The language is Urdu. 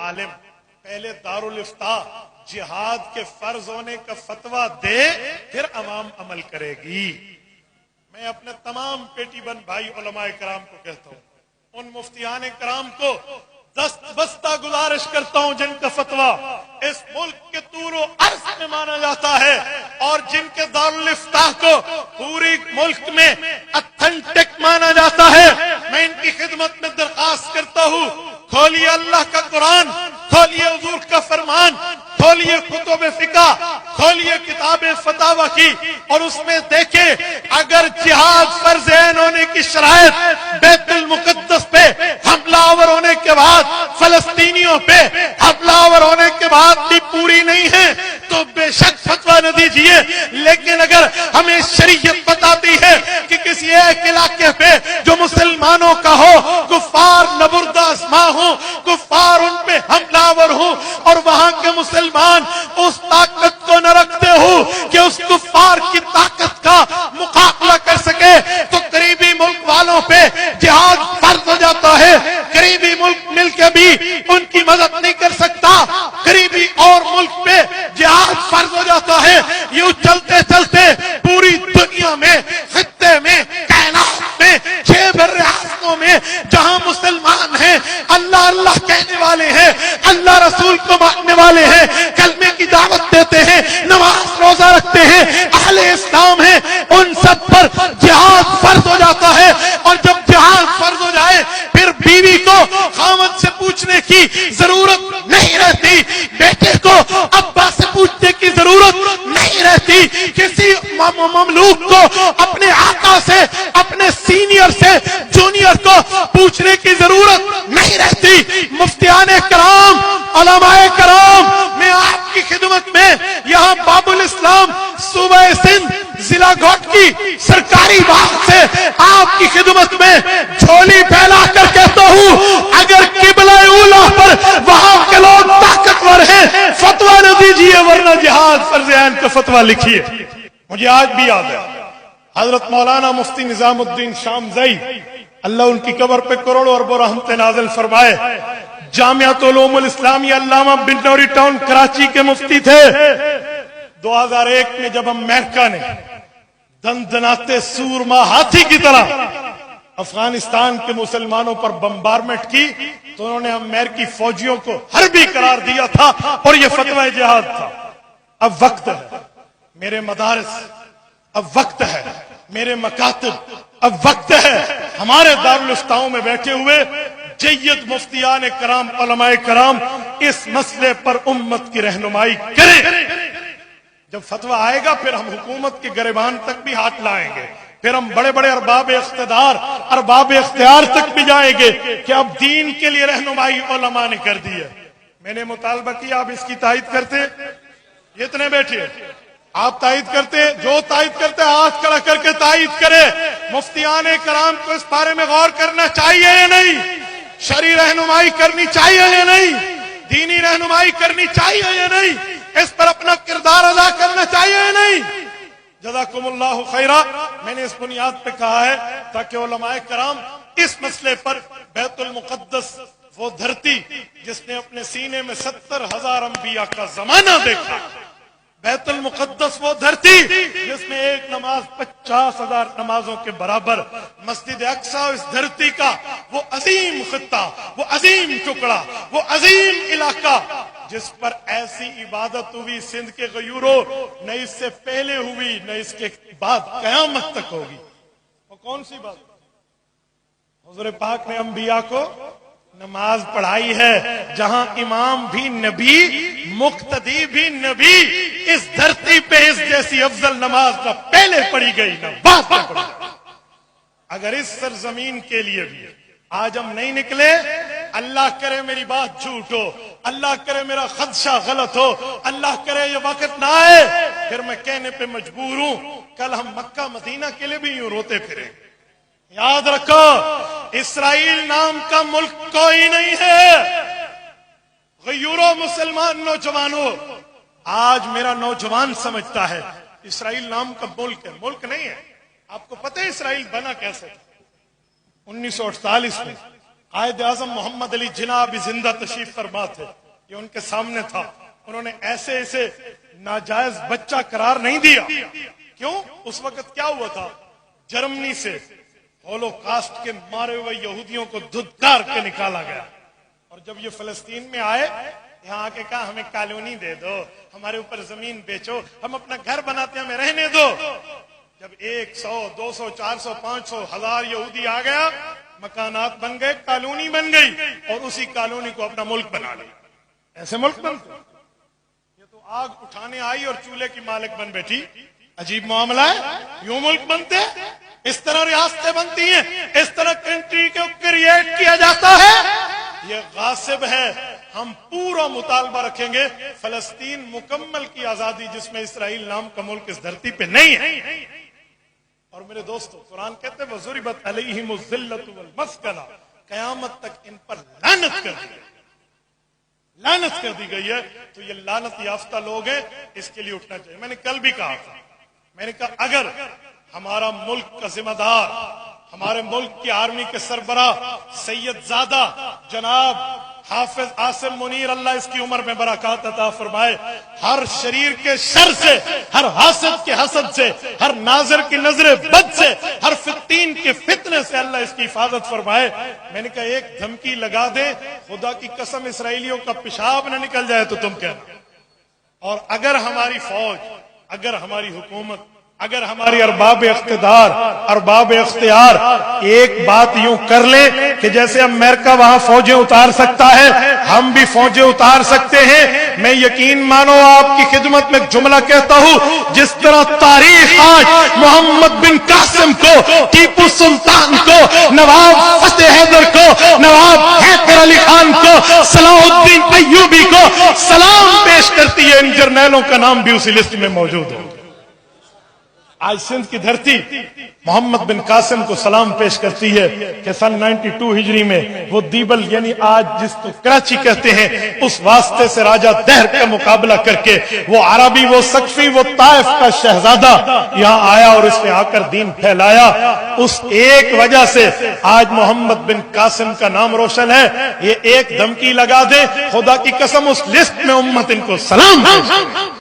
عالم پہلے دارالفتاء جہاد کے فرض ہونے کا فتویٰ دے پھر عوام عمل کرے گی. میں اپنے تمام پیٹی بند بھائی علماء کرام کو کہتا ہوں، ان مفتیان کرام کو دست بستہ گزارش کرتا ہوں جن کا فتویٰ اس ملک کے طول و عرض میں مانا جاتا ہے اور جن کے دارالفتاء کو پوری ملک میں اتھینٹک مانا جاتا ہے، میں ان کی خدمت میں درخواست کرتا ہوں، کھولیے اللہ کا قرآن، کھولیے حضور کا فرمان، کھولیے کتب فقہ، کھولیے کتاب فتاوی کی اور اس میں دیکھیں اگر جہاد فرض عین ہونے کی شرائط بیت المقدس پہ حملہ آور ہونے کے بعد فلسطینیوں پہ حملہ آور ہونے کے بعد بھی پوری نہیں ہے تو بے شک فتویٰ نہ دیجیے. لیکن اگر ہمیں شریعت بتاتی ہے کہ کسی ایک علاقے پہ جو مسلمانوں کا ہو کفار نبرد آزما ہوں، کفار ان پہ حملہ آور ہوں اور وہاں کے مسلمان اس طاقت کو نہ رکھتے ہو کہ اس کفار کی طاقت کا مقابلہ کر سکے تو قریبی ملک والوں پہ جہاد فرض ہو جاتا ہے. قریبی ملک مل کے بھی ان کی مدد نہیں کر سکتا، قریبی اور ملک پہ جہاد فرض ہو جاتا ہے. یوں چلتے چلتے پوری دنیا میں، خطے میں، کائنات میں، 6 بر اعظموں میں جہاں مسلمان ہیں، اللہ اللہ کہنے والے ہیں، اللہ رسول کو ماننے والے ہیں، کلمے کی دعوت دیتے ہیں، نماز روزہ رکھتے ہیں، اہل اسلام ہیں، ان سب پر جہاد فرض ہو جاتا ہے. اور جب جہاد فرض ہو جائے پھر بیوی کو خاوند سے پوچھنے کی ضرورت نہیں رہتی، بیٹے کو ابا سے پوچھنے کی ضرورت نہیں رہتی، کسی مملوک کو اپنے آقا سے، اپنے سینئر سے جونیئر کو پوچھنے کی ضرورت نہیں رہتی. مفتیان کرام، علماء کرام، میں آپ کی خدمت میں یہاں باب الاسلام صوبہ سندھ ضلع گھوٹ کی سرکاری باغ سے آپ کی خدمت میں جھولی پھیلا کر کہتا ہوں اگر قبلہ اولا پر وہاں کے لوگ طاقتور ہیں فتویٰ نہ دیجیے ورنہ جہاد فرض عین کا فتویٰ لکھیے. مجھے آج بھی یاد ہے حضرت مولانا مفتی نظام الدین شامزئی، اللہ ان کی قبر پہ کروڑوں اربوں رحمت نازل فرمائے، جامعۃ العلوم الاسلامیہ علامہ بن نوری ٹاؤن کراچی کے مفتی تھے. 2001 میں جب امریکہ نے دندناتے سورما ہاتھی کی طرح افغانستان کے مسلمانوں پر بمبارمنٹ کی تو انہوں نے امریکی فوجیوں کو حربی قرار دیا تھا اور یہ فتویٰ جہاد تھا. اب وقت ہے میرے مدارس، اب وقت ہے میرے مکاتب، اب وقت ہے ہمارے دارالفتاؤں میں بیٹھے ہوئے جید مفتیان کرام، علماء کرام اس مسئلے پر امت کی رہنمائی کریں. جب فتویٰ آئے گا پھر ہم حکومت کے گریبان تک بھی ہاتھ لائیں گے، پھر ہم بڑے بڑے ارباب اقتدار، ارباب اختیار تک بھی جائیں گے کہ اب دین کے لیے رہنمائی علماء نے کر دی ہے. میں نے مطالبہ کیا، آپ اس کی تائید کرتے؟ یہ اتنے بیٹھے آپ تائید کرتے؟ جو تائید کرتے ہاتھ کھڑا کر کے تائید کرے. مفتیان کرام کو اس بارے میں غور کرنا چاہیے یا نہیں؟ شرعی رہنمائی کرنی چاہیے یا نہیں؟ دینی رہنمائی کرنی چاہیے یا نہیں؟ اس پر اپنا کردار ادا کرنا چاہیے یا نہیں؟ جزاکم اللہ خیرہ. میں نے اس بنیاد پہ کہا ہے تاکہ علماء کرام اس مسئلے پر بیت المقدس وہ دھرتی جس نے اپنے سینے میں 70,000 انبیاء کا زمانہ دیکھا، بیت المقدس وہ دھرتی جس میں ایک نماز 50,000 نمازوں کے برابر، مسجد اقصی اس دھرتی کا وہ عظیم خطہ، وہ عظیم ٹکڑا، وہ عظیم علاقہ جس پر ایسی عبادت ہوئی سندھ کے غیوروں نہ اس سے پہلے ہوئی نہ اس کے بعد قیامت تک ہوگی. وہ کون سی بات؟ حضور پاک نے انبیاء کو نماز پڑھائی ہے، جہاں امام بھی نبی، مقتدی بھی نبی. اس دھرتی پہ اس جیسی افضل نماز نہ پہلے پڑھی گئی نہ بعد میں پڑھی گئی. اگر اس سرزمین کے لیے بھی آج ہم نہیں نکلے، اللہ کرے میری بات جھوٹ ہو، اللہ کرے میرا خدشہ غلط ہو، اللہ کرے یہ وقت نہ آئے، پھر میں کہنے پہ مجبور ہوں کل ہم مکہ مدینہ کے لیے بھی یوں روتے پھریں. یاد رکھو اسرائیل نام کا ملک کوئی نہیں ہے. غیورو مسلمان نوجوانوں، آج میرا نوجوان سمجھتا ہے اسرائیل نام کا ملک ہے، ملک نہیں ہے. آپ کو پتہ ہے اسرائیل بنا کیسے؟ 1948 میں قائد اعظم محمد علی جناح بھی زندہ تشریف فرما تھے، یہ ان کے سامنے تھا، انہوں نے ایسے ایسے ناجائز بچہ قرار نہیں دیا. کیوں؟ اس وقت کیا ہوا تھا؟ جرمنی سے ہولوکاسٹ کے مارے ہوئے یہودیوں کو دھتکار کے نکالا گیا، اور جب یہ فلسطین میں آئے، یہاں آ کے کہا ہمیں کالونی دے دو، ہمارے اوپر زمین بیچو، ہم اپنا گھر بناتے ہیں، ہمیں رہنے دو. جب 100 200 400 500 1000 یہودی آ گیا، مکانات بن گئے، کالونی بن گئی، اور اسی کالونی کو اپنا ملک بنا لیا. ایسے ملک بنتے؟ یہ تو آگ اٹھانے آئی اور چولہے کی مالک بن بیٹھی. عجیب معاملہ ہے. یوں ملک بنتے؟ اس طرح ریاستیں بنتی ہیں، اس طرح کنٹری کو کریٹ کیا جاتا ہے. یہ غاصب ہے. ہم پورا مطالبہ رکھیں گے فلسطین مکمل کی آزادی، جس میں اسرائیل نام کا ملک اس دھرتی پہ نہیں ہے. اور میرے دوستو، قرآن کہتے ہیں وَضُرِبَتْ عَلَيْهِمُ الذِّلَّةُ وَالْمَسْكَنَةُ، قیامت تک ان پر لعنت کر دی گئی، لعنت کر دی گئی ہے. تو یہ لعنت یافتہ لوگ ہیں، اس کے لیے اٹھنا چاہیے. میں نے کل بھی کہا تھا، میں نے کہا اگر ہمارا ملک کا ذمہ دار، ہمارے ملک کی آرمی کے سربراہ سید زادہ جناب حافظ عاصم منیر، اللہ اس کی عمر میں برکات عطا فرمائے، ہر شریر کے شر سے، ہر حاسد کے حسد سے، ہر ناظر کی نظر بد سے، ہر فتین کے فتنے سے اللہ اس کی حفاظت فرمائے. میں نے کہا ایک دھمکی لگا دے، خدا کی قسم اسرائیلیوں کا پیشاب نہ نکل جائے تو تم کہنا. اور اگر ہماری فوج، اگر ہماری حکومت، اگر ہماری ارباب اقتدار، ارباب اختیار ایک بات یوں کر لے کہ جیسے امریکہ وہاں فوجیں اتار سکتا ہے، ہم بھی فوجیں اتار سکتے ہیں. میں یقین مانو آپ کی خدمت میں ایک جملہ کہتا ہوں، جس طرح تاریخ آج محمد بن قاسم کو، ٹیپو سلطان کو، نواب فتح حیدر کو، نواب حیدر علی خان کو، صلاح الدین ایوبی کو سلام پیش کرتی ہے، ان جرنیلوں کا نام بھی اسی لسٹ میں موجود ہو. آج سندھ کی دھرتی محمد بن قاسم کو سلام پیش کرتی ہے کہ سن 92 ہجری میں وہ دیبل، یعنی آج جس کو کراچی کہتے ہیں، اس واسطے سے راجہ دہر کا مقابلہ کر کے وہ عربی، وہ سقفی، وہ طائف کا شہزادہ یہاں آیا اور اس نے آ کر دین پھیلایا. اس ایک وجہ سے آج محمد بن قاسم کا نام روشن ہے. یہ ایک دھمکی لگا دے، خدا کی قسم اس لسٹ میں امت ان کو سلام پیش کرے.